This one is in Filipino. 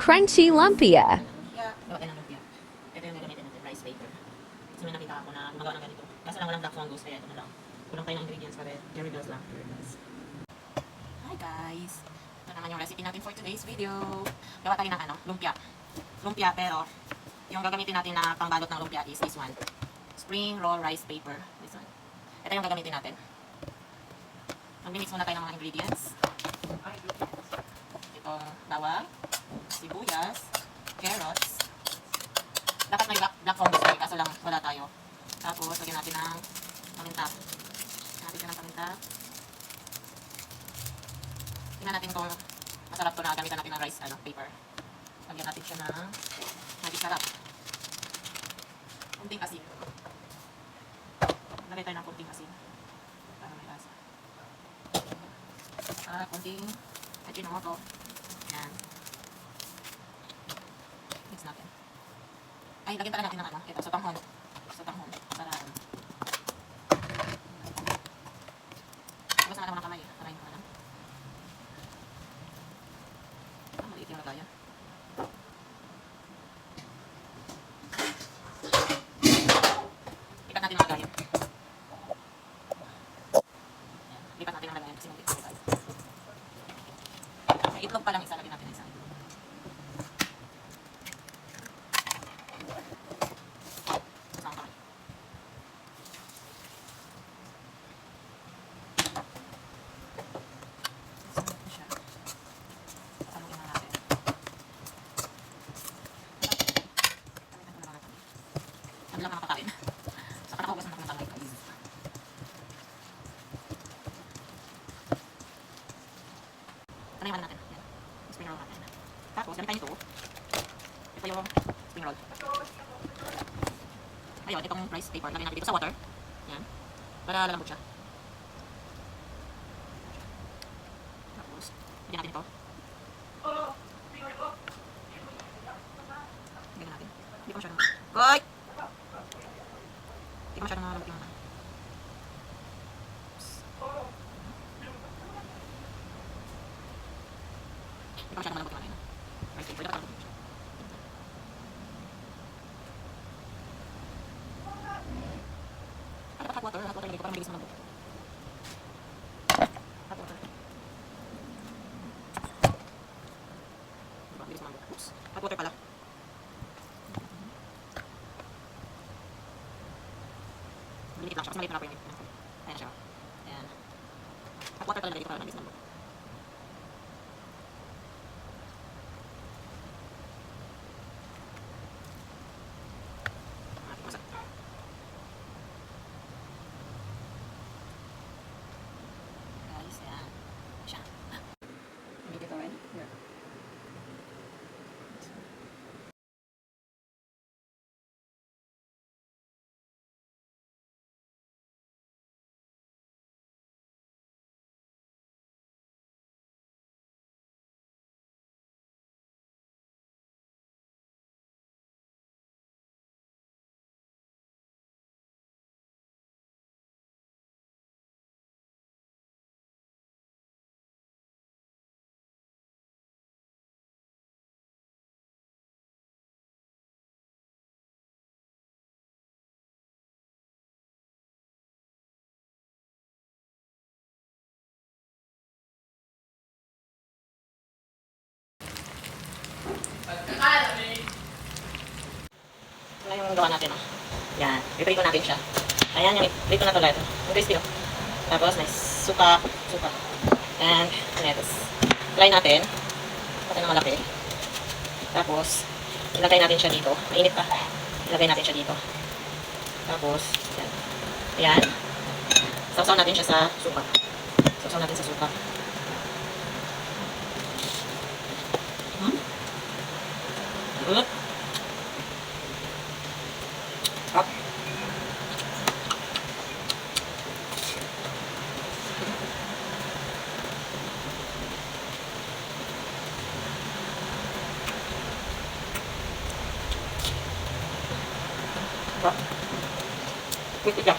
crunchy lumpia. Lumpia. Gawa tayo ng lumpia. Ito yung gagamitin natin, rice paper. Kasi may nakita ako na gumagawa ng ganito. Kaso lang walang black fungus, kaya ito na lang. Kulang tayo ng ingredients para Jerry Bells lang. Hi guys! Ito naman yung recipe natin for today's video. Gawa tayo ng lumpia. Lumpia, pero yung gagamitin natin na pangbalot ng lumpia is this one. Spring roll rice paper. This one. Ito yung gagamitin natin. Mag-mix muna tayo ng mga ingredients. Itong bawang, sibuyas, carrots. Dapat may black fungus tayo, kaso lang wala tayo. Tapos, lagyan natin ng paminta. Lagyan natin siya ng paminta. Tingnan natin kung masarap to na gamitan natin ng rice paper. Lagyan natin siya ng magic sarap. Kunting asin. Lagay tayo ng kunting asin. Para may lasa. Kunting ajinomoto. Yan. Mix natin. Ay, lagyan pala natin ng ito, sotanghon. Sotanghon. Para labas na naman ang kamay. Tarayin ko na lang. Maliit yung lagayan. Lipat natin ang lagayan. Lipat natin ang lagayan kasi maliit yung lagayan. May itlog pa lang isa. Lagyan natin isa. Ano lang nakakain. Saka nakahugas na ng kamay guys. Ito na yung natin. Yan. Spring roll natin. Tapos, gamitan nito. Ito yung spring roll. Ayun, itong rice paper. Lagyan natin dito sa water. Yan. Para lalambot siya. Tapos, lagyan natin ito. Lagyan natin. Hindi ko masyadong... Hoy! Hindi ko masyadong malambot yung mga. Hindi ko masyadong malambot yung mga. Rice paper. Dapat malambot siya. Hot water. Hot water lagay ko para mabilis malambot. Hot water. Diba? Mabilis malambot. Oops. Hot water pala. Maliit lang siya kasi maliit na po yung ito. Ayan siya. Ayan. Hot water pala nilagay ko para mabilis malambot. Masak. Guys, ayan. Siya. Make it already? Yeah. Ito na yung gawa natin, oh. Yan. Iprito natin siya. Ayan yung iprito na to lahat. Yung crispy, oh. Tapos may suka. And lettuce. Try natin. Patay ng malaki. Tapos, ilagay natin siya dito. Mainit pa. Ilagay natin siya dito. Tapos, yan. Ayan. Sausaw natin siya sa suka. Sausaw natin sa suka. Good. Up. Up. Wait, yeah.